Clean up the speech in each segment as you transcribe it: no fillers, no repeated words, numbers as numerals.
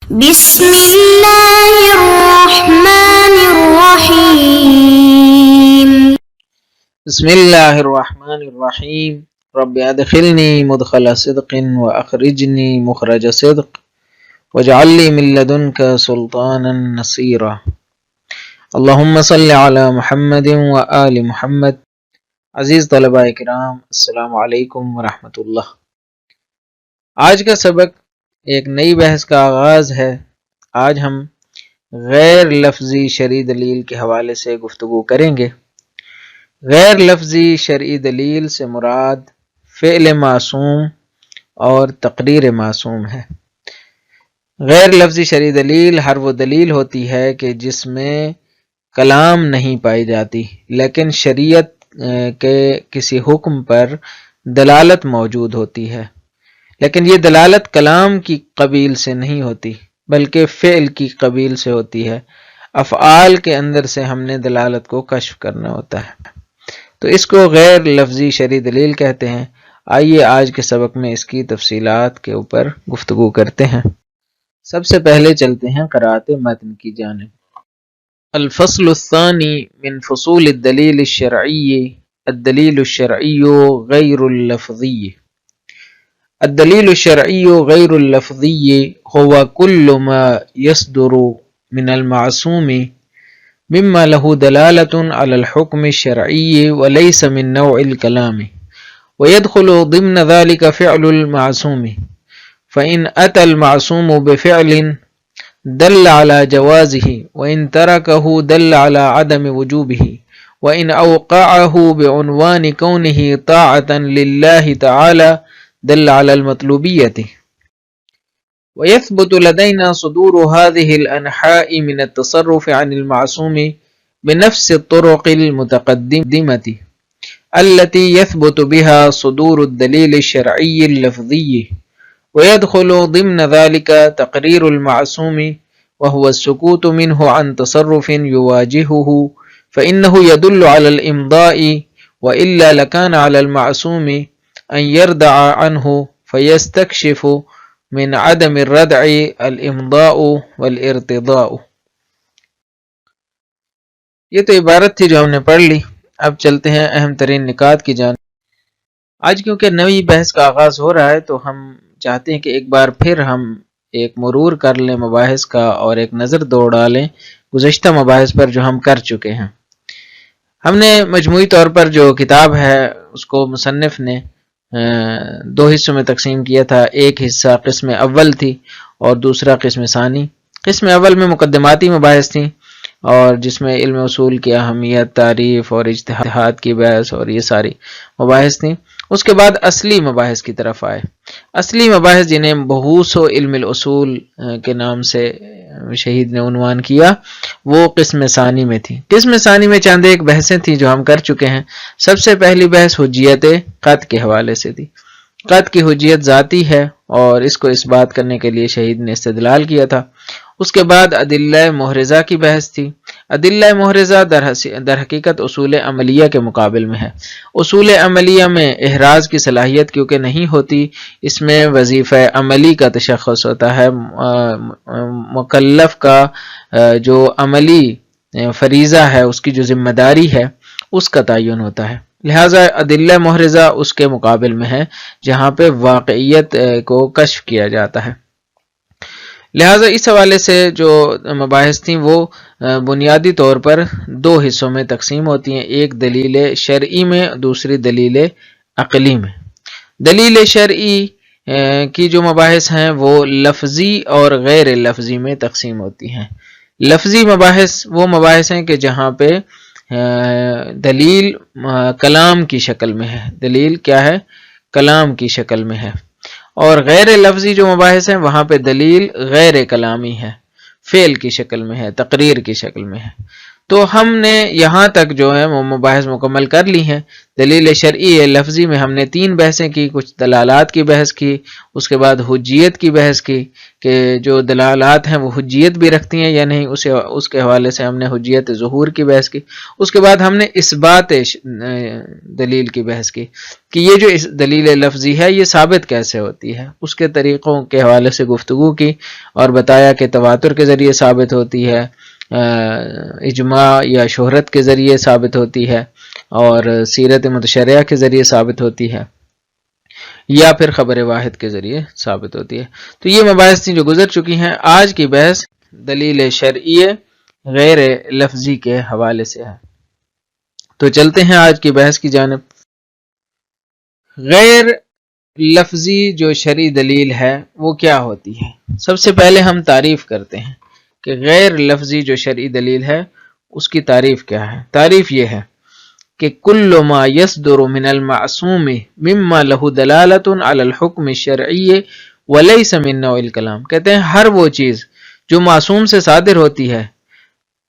بسم الله الرحمن الرحيم. بسم الله الرحمن الرحيم. رب ادخلني مدخل صدق واخرجني مخرج صدق واجعل لي من لدنك سلطانا نصيرا. اللهم صل على محمد وآل محمد. عزیز طلباء کرام، السلام علیکم ورحمۃ اللہ۔ آج کا سبق ایک نئی بحث کا آغاز ہے۔ آج ہم غیر لفظی شرعی دلیل کے حوالے سے گفتگو کریں گے۔ غیر لفظی شرعی دلیل سے مراد فعل معصوم اور تقریر معصوم ہے۔ غیر لفظی شرعی دلیل ہر وہ دلیل ہوتی ہے کہ جس میں کلام نہیں پائی جاتی لیکن شریعت کے کسی حکم پر دلالت موجود ہوتی ہے، لیکن یہ دلالت کلام کی قبیل سے نہیں ہوتی بلکہ فعل کی قبیل سے ہوتی ہے۔ افعال کے اندر سے ہم نے دلالت کو کشف کرنا ہوتا ہے، تو اس کو غیر لفظی شرعی دلیل کہتے ہیں۔ آئیے آج کے سبق میں اس کی تفصیلات کے اوپر گفتگو کرتے ہیں۔ سب سے پہلے چلتے ہیں قراءت متن کی جانب۔ الفصل الثانی من فصول الدلیل الشرعی الدلیل الشرعی غیر اللفظی۔ الدلیل الشرعی غیر اللفظی هو كل ما يصدر من المعصوم مما له دلالة على الحكم الشرعي وليس من نوع الكلام، ويدخل ضمن ذلك فعل المعصوم، فإن أتى المعصوم بفعل دل على جوازه وإن تركه دل على عدم وجوبه، وإن أوقعه بعنوان كونه طاعة لله تعالى دل على المطلوبية. ويثبت لدينا صدور هذه الأنحاء من التصرف عن المعصوم بنفس الطرق المتقدمة التي يثبت بها صدور الدليل الشرعي اللفظي، ويدخل ضمن ذلك تقرير المعصوم وهو السكوت منه عن تصرف يواجهه، فإنه يدل على الإمضاء، وإلا لكان على المعصوم أن يردع عنه فيستكشف من عدم الردع الإمضاء والارتضاء۔ یہ تو عبارت تھی جو ہم نے پڑھ لی۔ اب چلتے ہیں اہم ترین نکات کی جانب۔ آج کیونکہ نئی بحث کا آغاز ہو رہا ہے تو ہم چاہتے ہیں کہ ایک بار پھر ہم ایک مرور کر لیں مباحث کا اور ایک نظر دوڑ ڈالیں گزشتہ مباحث پر جو ہم کر چکے ہیں۔ ہم نے مجموعی طور پر جو کتاب ہے اس کو مصنف نے دو حصوں میں تقسیم کیا تھا۔ ایک حصہ قسم اول تھی اور دوسرا قسم ثانی۔ قسم اول میں مقدماتی مباحث تھیں اور جس میں علم اصول کی اہمیت، تعریف اور اجتہاد کی بحث اور یہ ساری مباحث تھیں۔ اس کے بعد اصلی مباحث کی طرف آئے۔ اصلی مباحث جنہیں بحوث و علم الاصول کے نام سے شہید نے عنوان کیا وہ قسم ثانی میں تھی۔ قسم ثانی میں چند ایک بحثیں تھیں جو ہم کر چکے ہیں۔ سب سے پہلی بحث حجیت قطع کے حوالے سے تھی۔ قطع کی حجیت ذاتی ہے اور اس کو اس بات کرنے کے لیے شہید نے استدلال کیا تھا۔ اس کے بعد ادلہ محرزہ کی بحث تھی۔ ادلہ محرزہ در حقیقت اصول عملیہ کے مقابل میں ہے۔ اصول عملیہ میں احراز کی صلاحیت کیونکہ نہیں ہوتی، اس میں وظیفہ عملی کا تشخص ہوتا ہے، مکلف کا جو عملی فریضہ ہے، اس کی جو ذمہ داری ہے اس کا تعین ہوتا ہے۔ لہٰذا ادلہ محرزہ اس کے مقابل میں ہے جہاں پہ واقعیت کو کشف کیا جاتا ہے۔ لہٰذا اس حوالے سے جو مباحث تھیں وہ بنیادی طور پر دو حصوں میں تقسیم ہوتی ہیں، ایک دلیل شرعی میں، دوسری دلیل عقلی میں۔ دلیل شرعی کی جو مباحث ہیں وہ لفظی اور غیر لفظی میں تقسیم ہوتی ہیں۔ لفظی مباحث وہ مباحث ہیں کہ جہاں پہ دلیل کلام کی شکل میں ہے، دلیل کیا ہے؟ کلام کی شکل میں ہے۔ اور غیر لفظی جو مباحث ہیں وہاں پہ دلیل غیر کلامی ہے، فعل کی شکل میں ہے، تقریر کی شکل میں ہے۔ تو ہم نے یہاں تک جو ہے وہ مباحث مکمل کر لی ہیں۔ دلیل شرعی لفظی میں ہم نے 3 بحثیں کی، کچھ دلالات کی بحث کی، اس کے بعد حجیت کی بحث کی کہ جو دلالات ہیں وہ حجیت بھی رکھتی ہیں یا نہیں، اس کے حوالے سے ہم نے حجیت ظہور کی بحث کی۔ اس کے بعد ہم نے اثبات دلیل کی بحث کی کہ یہ جو دلیل لفظی ہے یہ ثابت کیسے ہوتی ہے، اس کے طریقوں کے حوالے سے گفتگو کی اور بتایا کہ تواتر کے ذریعے ثابت ہوتی ہے، اجماع یا شہرت کے ذریعے ثابت ہوتی ہے، اور سیرت متشرعہ کے ذریعے ثابت ہوتی ہے، یا پھر خبر واحد کے ذریعے ثابت ہوتی ہے۔ تو یہ مباحث تھیں جو گزر چکی ہیں۔ آج کی بحث دلیل شرعی غیر لفظی کے حوالے سے ہے، تو چلتے ہیں آج کی بحث کی جانب۔ غیر لفظی جو شرعی دلیل ہے وہ کیا ہوتی ہے؟ سب سے پہلے ہم تعریف کرتے ہیں کہ غیر لفظی جو شرعی دلیل ہے اس کی تعریف کیا ہے۔ تعریف یہ ہے کہ کل ما یصدر من المعصوم مما له دلالت علی الحکم الشرعی ولیس من نوع الکلام، کہتے ہیں ہر وہ چیز جو معصوم سے صادر ہوتی ہے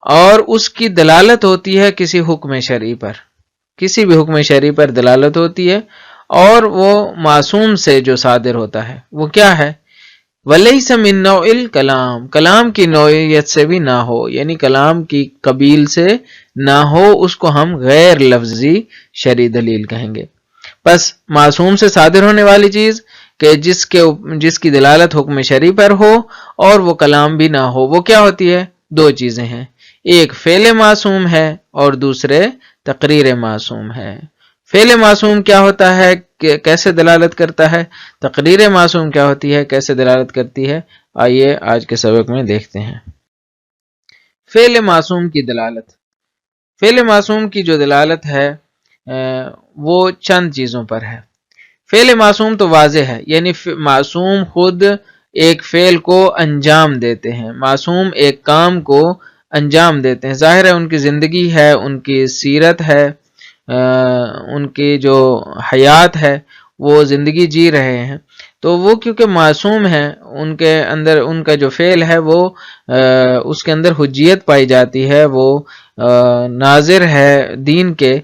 اور اس کی دلالت ہوتی ہے کسی حکم شرعی پر، کسی بھی حکم شرعی پر دلالت ہوتی ہے اور وہ معصوم سے جو صادر ہوتا ہے وہ کیا ہے؟ وَلَيْسَ مِن نَوْعِ الْكَلَام، کلام کی نوعیت سے بھی نہ ہو، یعنی کلام کی قبیل سے نہ ہو، اس کو ہم غیر لفظی شرعی دلیل کہیں گے۔ پس معصوم سے صادر ہونے والی چیز کہ جس کی دلالت حکم شرعی پر ہو اور وہ کلام بھی نہ ہو، وہ کیا ہوتی ہے؟ 2 چیزیں ہیں، ایک فعل معصوم ہے اور دوسرے تقریر معصوم ہے۔ فعل معصوم کیا ہوتا ہے، کیسے دلالت کرتا ہے؟ تقریر معصوم کیا ہوتی ہے، کیسے دلالت کرتی ہے؟ آئیے آج کے سبق میں دیکھتے ہیں۔ فعل معصوم کی دلالت، فعل معصوم کی جو دلالت ہے وہ چند چیزوں پر ہے۔ فعل معصوم تو واضح ہے، یعنی معصوم خود ایک فعل کو انجام دیتے ہیں، معصوم ایک کام کو انجام دیتے ہیں، ظاہر ہے ان کی زندگی ہے، ان کی سیرت ہے، ان کی جو حیات ہے وہ زندگی جی رہے ہیں، تو وہ کیونکہ معصوم ہیں ان کے اندر ان کا جو فعل ہے وہ اس کے اندر حجیت پائی جاتی ہے، وہ ناظر ہے دین کے،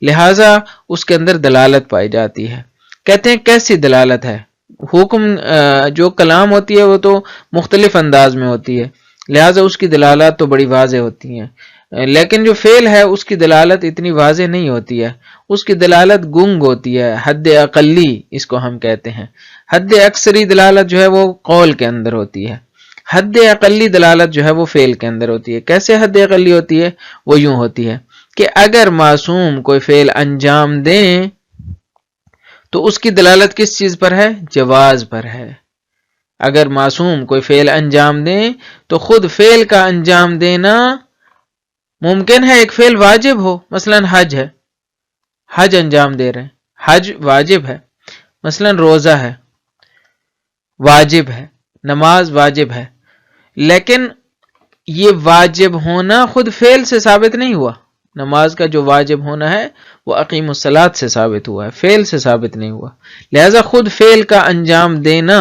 لہٰذا اس کے اندر دلالت پائی جاتی ہے۔ کہتے ہیں کیسی دلالت ہے؟ حکم جو کلام ہوتی ہے وہ تو مختلف انداز میں ہوتی ہے، لہٰذا اس کی دلالات تو بڑی واضح ہوتی ہیں، لیکن جو فعل ہے اس کی دلالت اتنی واضح نہیں ہوتی ہے، اس کی دلالت گنگ ہوتی ہے، حد اقلی اس کو ہم کہتے ہیں۔ حد اکثری دلالت جو ہے وہ قول کے اندر ہوتی ہے، حد اقلی دلالت جو ہے وہ فعل کے اندر ہوتی ہے۔ کیسے حد اقلی ہوتی ہے؟ وہ یوں ہوتی ہے کہ اگر معصوم کوئی فعل انجام دیں تو اس کی دلالت کس چیز پر ہے؟ جواز پر ہے۔ اگر معصوم کوئی فعل انجام دیں تو خود فعل کا انجام دینا ممکن ہے ایک فعل واجب ہو، مثلا حج ہے، حج انجام دے رہے ہیں، حج واجب ہے، مثلا روزہ ہے واجب ہے، نماز واجب ہے، لیکن یہ واجب ہونا خود فعل سے ثابت نہیں ہوا۔ نماز کا جو واجب ہونا ہے وہ اقیم الصلاۃ سے ثابت ہوا ہے، فعل سے ثابت نہیں ہوا، لہذا خود فعل کا انجام دینا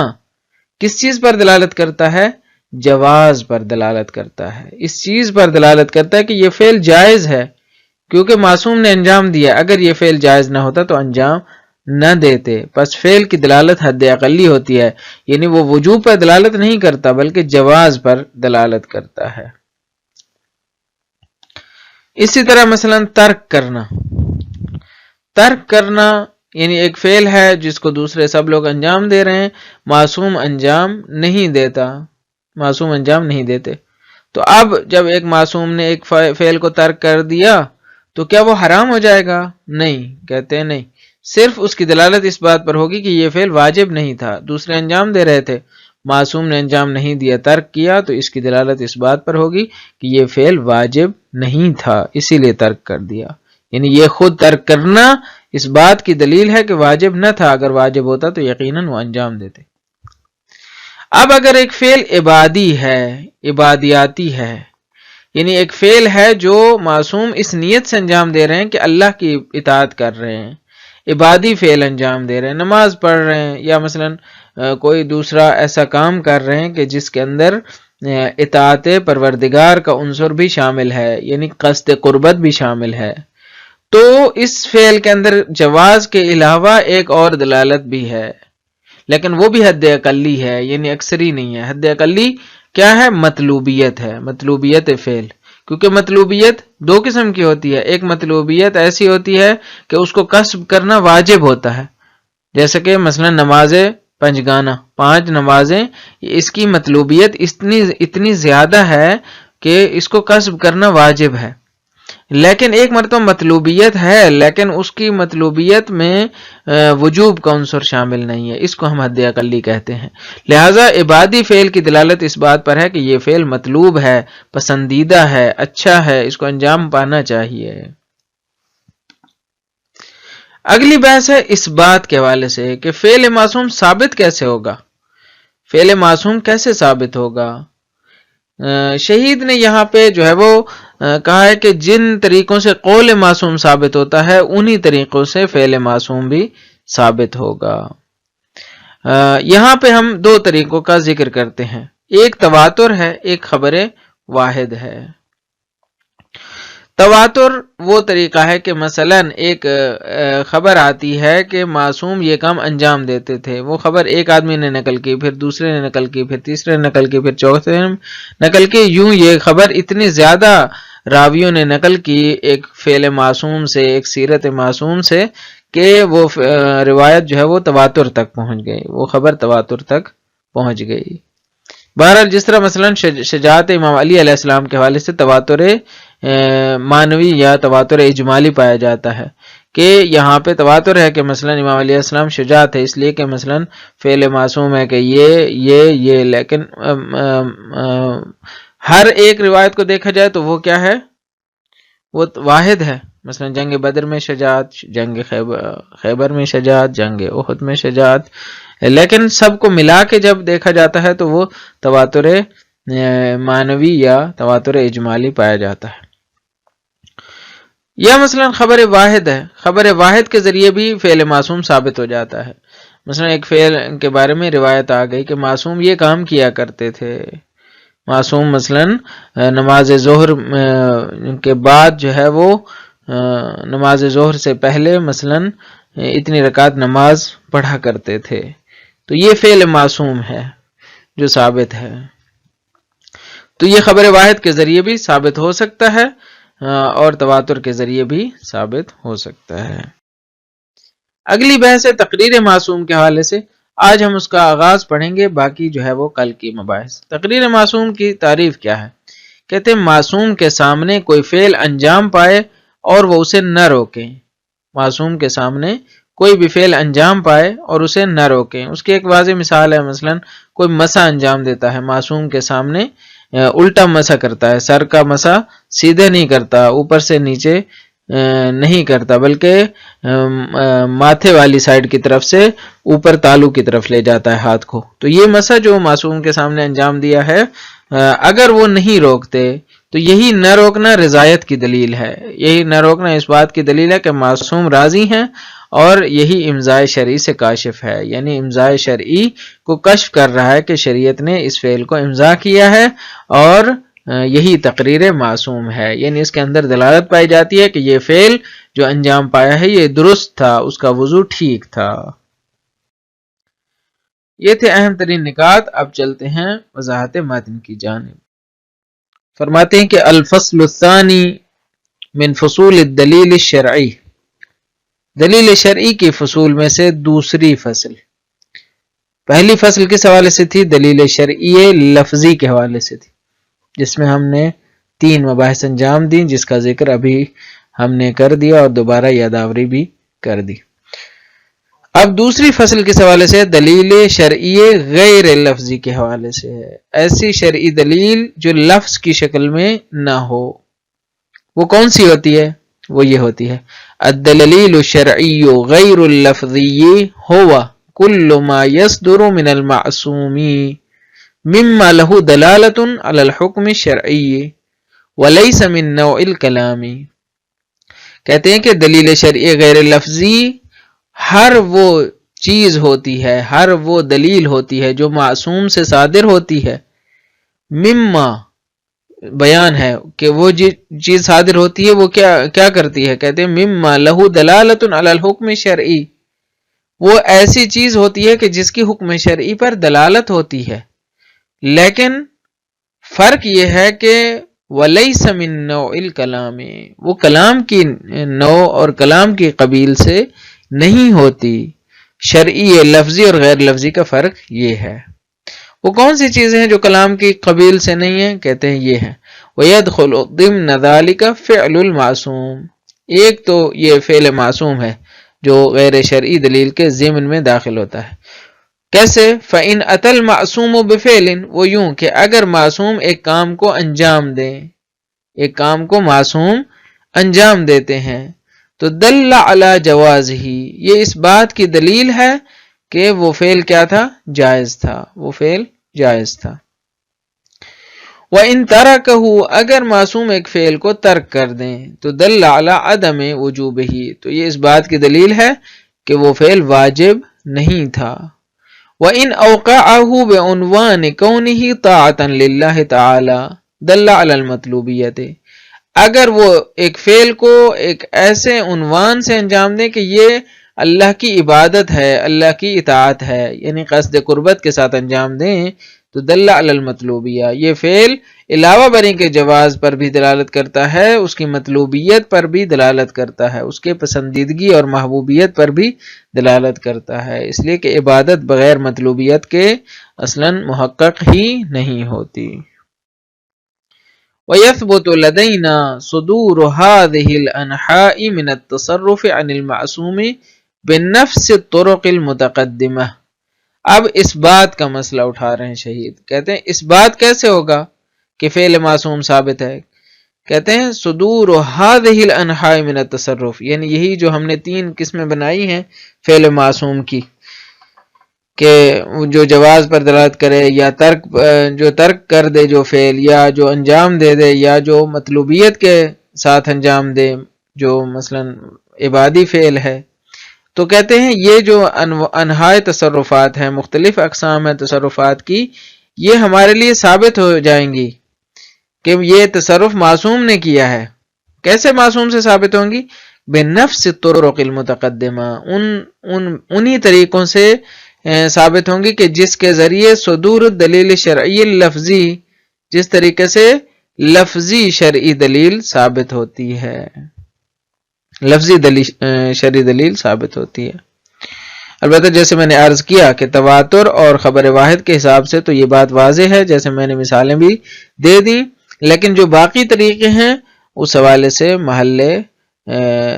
کس چیز پر دلالت کرتا ہے؟ جواز پر دلالت کرتا ہے، اس چیز پر دلالت کرتا ہے کہ یہ فعل جائز ہے، کیونکہ معصوم نے انجام دیا، اگر یہ فعل جائز نہ ہوتا تو انجام نہ دیتے۔ پس فعل کی دلالت حد اقلی ہوتی ہے، یعنی وہ وجوب پر دلالت نہیں کرتا بلکہ جواز پر دلالت کرتا ہے۔ اسی طرح مثلا ترک کرنا، ترک کرنا یعنی ایک فعل ہے جس کو دوسرے سب لوگ انجام دے رہے ہیں، معصوم انجام نہیں دیتا، معصوم انجام نہیں دیتے، تو اب جب ایک معصوم نے ایک فعل کو ترک کر دیا تو کیا وہ حرام ہو جائے گا؟ نہیں، کہتے ہیں نہیں، صرف اس کی دلالت اس بات پر ہوگی کہ یہ فعل واجب نہیں تھا، دوسرے انجام دے رہے تھے، معصوم نے انجام نہیں دیا، ترک کیا، تو اس کی دلالت اس بات پر ہوگی کہ یہ فعل واجب نہیں تھا، اسی لیے ترک کر دیا، یعنی یہ خود ترک کرنا اس بات کی دلیل ہے کہ واجب نہ تھا، اگر واجب ہوتا تو یقیناً وہ انجام دیتے۔ اب اگر ایک فعل عبادی ہے، عبادیاتی ہے، یعنی ایک فعل ہے جو معصوم اس نیت سے انجام دے رہے ہیں کہ اللہ کی اطاعت کر رہے ہیں، عبادی فعل انجام دے رہے ہیں، نماز پڑھ رہے ہیں، یا مثلا کوئی دوسرا ایسا کام کر رہے ہیں کہ جس کے اندر اطاعت پروردگار کا عنصر بھی شامل ہے، یعنی قصد قربت بھی شامل ہے، تو اس فعل کے اندر جواز کے علاوہ ایک اور دلالت بھی ہے، لیکن وہ بھی حد اقلی ہے، یعنی اکثری نہیں ہے۔ حد اقلی کیا ہے؟ مطلوبیت ہے، مطلوبیت فعل، کیونکہ مطلوبیت دو قسم کی ہوتی ہے۔ ایک مطلوبیت ایسی ہوتی ہے کہ اس کو کسب کرنا واجب ہوتا ہے، جیسے کہ مثلا نماز پنجگانہ، 5 نمازیں، اس کی مطلوبیت اتنی زیادہ ہے کہ اس کو کسب کرنا واجب ہے۔ لیکن ایک مرتبہ مطلوبیت ہے، لیکن اس کی مطلوبیت میں وجوب کا عنصر شامل نہیں ہے، اس کو ہم حد اقلی کہتے ہیں۔ لہذا عبادی فعل کی دلالت اس بات پر ہے کہ یہ فعل مطلوب ہے، پسندیدہ ہے، اچھا ہے، اس کو انجام پانا چاہیے۔ اگلی بحث ہے اس بات کے حوالے سے کہ فعل معصوم ثابت کیسے ہوگا؟ فعل معصوم کیسے ثابت ہوگا؟ شہید نے یہاں پہ جو ہے وہ کہا ہے کہ جن طریقوں سے قول معصوم ثابت ہوتا ہے انہی طریقوں سے فعل معصوم بھی ثابت ہوگا۔ یہاں پہ ہم 2 طریقوں کا ذکر کرتے ہیں، ایک تواتر ہے، ایک خبر واحد ہے۔ تواتر وہ طریقہ ہے کہ مثلا ایک خبر آتی ہے کہ معصوم یہ کام انجام دیتے تھے، وہ خبر ایک آدمی نے نقل کی، پھر دوسرے نے نقل کی، پھر تیسرے نے نقل کی، پھر چوتھے نے نقل کی، یوں یہ خبر اتنی زیادہ راویوں نے نقل کی ایک فعل معصوم سے، ایک سیرت معصوم سے، کہ وہ روایت جو ہے وہ تواتر تک پہنچ گئی، وہ خبر تواتر تک پہنچ گئی۔ بہرحال جس طرح مثلا شجاعت امام علی علیہ السلام کے حوالے سے تواتر مانوی یا تواتر اجمالی پایا جاتا ہے، کہ یہاں پہ تواتر ہے کہ مثلا امام علیہ السلام شجاع تھے اس لیے کہ مثلا فعل معصوم ہے کہ یہ لیکن ہر ایک روایت کو دیکھا جائے تو وہ کیا ہے؟ وہ واحد ہے۔ مثلا جنگ بدر میں شجاعت، جنگ خیبر میں شجاعت، جنگ احد میں شجاعت، لیکن سب کو ملا کے جب دیکھا جاتا ہے تو وہ تواتر مانوی یا تواتر اجمالی پایا جاتا ہے۔ یا مثلا خبر واحد ہے، خبر واحد کے ذریعے بھی فعل معصوم ثابت ہو جاتا ہے۔ مثلا ایک فعل کے بارے میں روایت آ گئی کہ معصوم یہ کام کیا کرتے تھے، معصوم مثلا نماز ظہر کے بعد جو ہے وہ نماز ظہر سے پہلے مثلا اتنی رکعت نماز پڑھا کرتے تھے، تو یہ فعل معصوم ہے جو ثابت ہے، تو یہ خبر واحد کے ذریعے بھی ثابت ہو سکتا ہے اور تواتر کے ذریعے بھی ثابت ہو سکتا ہے۔ اگلی بحث ہے تقریر معصوم کے حوالے سے، آج ہم اس کا آغاز پڑھیں گے، باقی جو ہے وہ کل کی مباحث۔ تقریر معصوم کی تعریف کیا ہے؟ کہتے ہیں معصوم کے سامنے کوئی فعل انجام پائے اور وہ اسے نہ روکیں، معصوم کے سامنے کوئی بھی فعل انجام پائے اور اسے نہ روکیں۔ اس کی ایک واضح مثال ہے، مثلا کوئی مسح انجام دیتا ہے معصوم کے سامنے، الٹا مسح کرتا ہے، سر کا مسح سیدھے نہیں کرتا، اوپر سے نیچے نہیں کرتا، بلکہ ماتھے والی سائڈ کی طرف سے اوپر تالو کی طرف لے جاتا ہے ہاتھ کو، تو یہ مسح جو معصوم کے سامنے انجام دیا ہے، اگر وہ نہیں روکتے تو یہی نہ روکنا رضایت کی دلیل ہے، یہی نہ روکنا اس بات کی دلیل ہے کہ معصوم راضی ہیں، اور یہی امضاء شرعی سے کاشف ہے، یعنی امضاء شرعی کو کشف کر رہا ہے کہ شریعت نے اس فعل کو امضاء کیا ہے، اور یہی تقریر معصوم ہے، یعنی اس کے اندر دلالت پائی جاتی ہے کہ یہ فعل جو انجام پایا ہے یہ درست تھا، اس کا وضو ٹھیک تھا۔ یہ تھے اہم ترین نکات، اب چلتے ہیں وضاحت متن کی جانب۔ فرماتے ہیں کہ الفصل الثانی من فصول الدلیل الشرعی، دلیل شرعی کی فصول میں سے دوسری فصل۔ پہلی فصل کس حوالے سے تھی؟ دلیل شرعی لفظی کے حوالے سے تھی، جس میں ہم نے 3 مباحث انجام دی، جس کا ذکر ابھی ہم نے کر دیا اور دوبارہ یادآوری بھی کر دی۔ اب دوسری فصل کس حوالے سے؟ دلیل شرعی غیر لفظی کے حوالے سے ہے، ایسی شرعی دلیل جو لفظ کی شکل میں نہ ہو۔ وہ کون سی ہوتی ہے؟ وہ یہ ہوتی ہے الدلیل الشرعی غیر اللفظی ہوا کل ما یصدر من المعصومی مما له دلالت علی الحکم الشرعی ولیس من نوع الکلام۔ کہتے ہیں کہ دلیل شرعی غیر لفظی ہر وہ چیز ہوتی ہے، ہر وہ دلیل ہوتی ہے جو معصوم سے صادر ہوتی ہے، مما بیان ہے کہ وہ چیز صادر ہوتی ہے وہ کیا کرتی ہے، کہتے ہیں مما لہو دلالت علی الحکم شرعی، وہ ایسی چیز ہوتی ہے کہ جس کی حکم شرعی پر دلالت ہوتی ہے، لیکن فرق یہ ہے کہ وَلَيْسَ مِن نَوْعِ الْكَلَامِ، وہ کلام کی نوع اور کلام کی قبیل سے نہیں ہوتی۔ شرعی لفظی اور غیر لفظی کا فرق یہ ہے۔ وہ کون سی چیزیں ہیں جو کلام کی قبیل سے نہیں ہیں؟ کہتے ہیں یہ ہے وَيَدْخُلُ ضِمْنَ ذَلِكَ فِعْلُ الْمَعْصُومِ، ایک تو یہ فعل معصوم ہے جو غیر شرعی دلیل کے ضمن میں داخل ہوتا ہے۔ کیسے؟ فَإِنْ أَتَى الْمَعْصُومُ بِفِعْلٍ، وہ یوں کہ اگر معصوم ایک کام کو انجام دیں، ایک کام کو معصوم انجام دیتے ہیں تو دل علی جوازہ، یہ اس بات کی دلیل ہے کہ وہ فعل کیا تھا؟ جائز تھا، وہ فعل جائز تھا۔ وَإِن تَرَكَهُ، اگر معصوم ایک فعل کو ترک کر دیں تو دل علی عدم وجوبہ، تو یہ اس بات کی دلیل ہے کہ وہ فعل واجب نہیں تھا۔ وَإِنْ أَوْقَعَهُ بِعُنْوَانِ كَوْنِهِ طَاعَةً لِلَّهِ تَعَالَى دَلَّ عَلَى الْمَطْلُوبِيَّةِ، اگر وہ ایک فعل کو ایک ایسے عنوان سے انجام دیں کہ یہ اللہ کی عبادت ہے، اللہ کی اطاعت ہے، یعنی قصد قربت کے ساتھ انجام دیں تو دل علی المطلوبیہ، یہ فعل علاوہ بری کے جواز پر بھی دلالت کرتا ہے، اس کی مطلوبیت پر بھی دلالت کرتا ہے، اس کے پسندیدگی اور محبوبیت پر بھی دلالت کرتا ہے، اس لیے کہ عبادت بغیر مطلوبیت کے اصلاً محقق ہی نہیں ہوتی۔ وَيَثْبُتُ لَدَيْنَا صُدُورُ هَذِهِ الْأَنْحَاءِ مِنَ التَّصَرُّفِ عَنِ الْمَعْصُومِ بِالنَّفْسِ الطُّرُقِ الْمُتَقَدِّمَةِ، اب اس بات کا مسئلہ اٹھا رہے ہیں شہید، کہتے ہیں اس بات کیسے ہوگا کہ فعل معصوم ثابت ہے؟ کہتے ہیں صدور هذه الانحاء من التصرف، یعنی یہی جو ہم نے تین قسمیں بنائی ہیں فعل معصوم کی کہ جو جواز پر دلالت کرے، یا ترک کر دے جو فعل، یا جو انجام دے دے، یا جو مطلوبیت کے ساتھ انجام دے جو مثلا عبادی فعل ہے، تو کہتے ہیں یہ جو انواع تصرفات ہیں، مختلف اقسام ہیں تصرفات کی، یہ ہمارے لیے ثابت ہو جائیں گی کہ یہ تصرف معصوم نے کیا ہے۔ کیسے معصوم سے ثابت ہوں گی؟ بنفس الطرق المتقدمہ، انہی طریقوں سے ثابت ہوں گی کہ جس کے ذریعے صدور الدلیل شرعی لفظی، جس طریقے سے لفظی شرعی دلیل ثابت ہوتی ہے، لفظی شرعی دلیل ثابت ہوتی ہے۔ البتہ جیسے میں نے عرض کیا کہ تواتر اور خبر واحد کے حساب سے تو یہ بات واضح ہے، جیسے میں نے مثالیں بھی دے دیں، لیکن جو باقی طریقے ہیں اس حوالے سے محل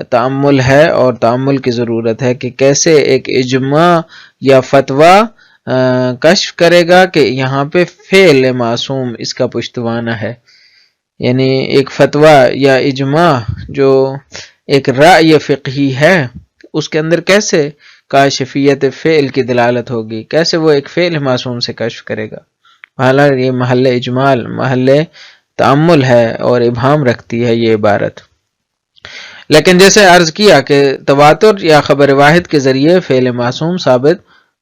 تأمل ہے اور تأمل کی ضرورت ہے کہ کیسے ایک اجماع یا فتویٰ کشف کرے گا کہ یہاں پہ فعل معصوم اس کا پشتوانہ ہے، یعنی ایک فتویٰ یا اجماع جو ایک رائے فقہی ہے اس کے اندر کیسے کاشفیت فعل کی دلالت ہوگی، کیسے وہ ایک فعل معصوم سے کشف کرے گا۔ حالانکہ یہ محل اجمال، محل تأمل ہے اور ابہام رکھتی ہے یہ عبارت۔ لیکن جیسے عرض کیا کہ تواتر یا خبر واحد کے ذریعے فعل معصوم ثابت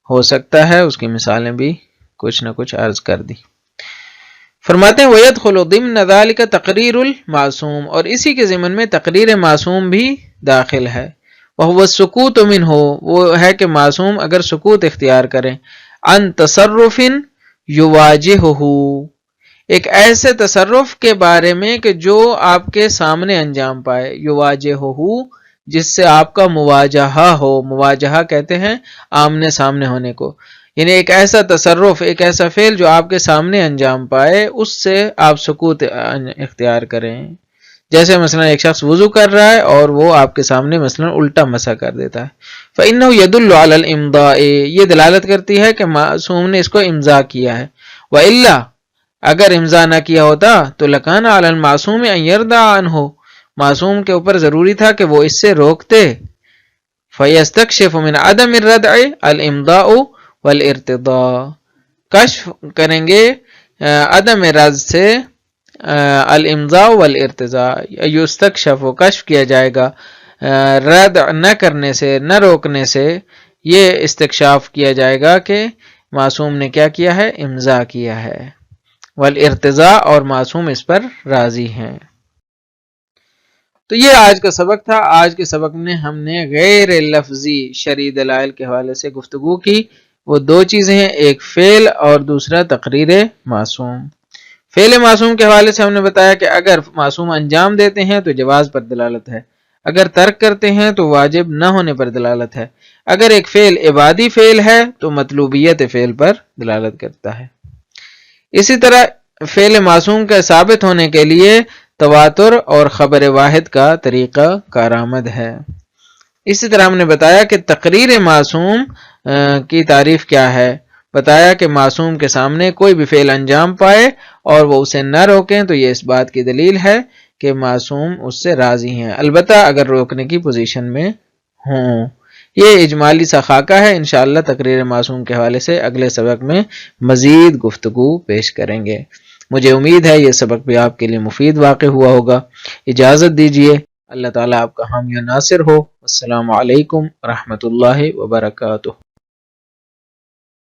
ہو سکتا ہے، اس کی مثالیں بھی کچھ نہ کچھ عرض کر دی۔ فرماتے ہیں وَيَدْخُلُ ضِمْنَ ذَلِكَ تَقْرِيرُ الْمَعْصُومِ، اور اسی کے ضمن میں تقریر معصوم بھی داخل ہے۔ وَهُوَ السُّكُوتُ مِنْهُ، وہ ہے کہ معصوم اگر سکوت اختیار کریں، عن تصرف يواجهه، ایک ایسے تصرف کے بارے میں کہ جو آپ کے سامنے انجام پائے، يواجهه جس سے آپ کا مواجہہ ہو، مواجہہ کہتے ہیں آمنے سامنے ہونے کو، یعنی ایک ایسا تصرف، ایک ایسا فعل جو آپ کے سامنے انجام پائے، اس سے آپ سکوت اختیار کریں۔ جیسے مثلا ایک شخص وضو کر رہا ہے اور وہ آپ کے سامنے مثلا الٹا مسح کر دیتا ہے، فَإِنَّهُ يَدُلُّ عَلَى الْإِمْضَاءِ، یہ دلالت کرتی ہے کہ معصوم نے اس کو امضاء کیا ہے۔ وَإِلَّا، اگر امضاء نہ کیا ہوتا تو لَكَانَ عَلَى الْمَعْصُومِ أَن يَرْدَعَ عَنْهُ، معصوم کے اوپر ضروری تھا کہ وہ اس سے روکتے۔ فَيَسْتَكْشِفُ مِنْ عَدَمِ الرَّدْعِ الْإِمْضَاءُ وَالْإِرْتِضَاءُ، کشف کریں گے عدم رد سے الامضاء والارتضاء، یستکشف، کشف کیا جائے گا رد نہ کرنے سے، نہ روکنے سے، یہ استکشاف کیا جائے گا کہ معصوم نے کیا کیا ہے، امضاء کیا ہے۔ والارتضاء اور معصوم اس پر راضی ہیں۔ تو یہ آج کا سبق تھا۔ آج کے سبق میں ہم نے غیر لفظی شرعی دلائل کے حوالے سے گفتگو کی۔ وہ دو چیزیں ہیں، ایک فعل اور دوسرا تقریر معصوم۔ فعل معصوم کے حوالے سے ہم نے بتایا کہ اگر معصوم انجام دیتے ہیں تو جواز پر دلالت ہے، اگر ترک کرتے ہیں تو واجب نہ ہونے پر دلالت ہے، اگر ایک فعل عبادی فعل ہے تو مطلوبیت فعل پر دلالت کرتا ہے۔ اسی طرح فعل معصوم کے ثابت ہونے کے لیے تواتر اور خبر واحد کا طریقہ کارآمد ہے۔ اسی طرح ہم نے بتایا کہ تقریر معصوم کی تعریف کیا ہے، بتایا کہ معصوم کے سامنے کوئی بھی فعل انجام پائے اور وہ اسے نہ روکیں تو یہ اس بات کی دلیل ہے کہ معصوم اس سے راضی ہیں، البتہ اگر روکنے کی پوزیشن میں ہوں۔ یہ اجمالی سا خاکہ ہے، انشاءاللہ تقریر معصوم کے حوالے سے اگلے سبق میں مزید گفتگو پیش کریں گے۔ مجھے امید ہے یہ سبق بھی آپ کے لیے مفید واقع ہوا ہوگا۔ اجازت دیجیے، اللہ تعالیٰ آپ کا حامی و ناصر ہو۔ السلام علیکم ورحمۃ اللہ وبرکاتہ۔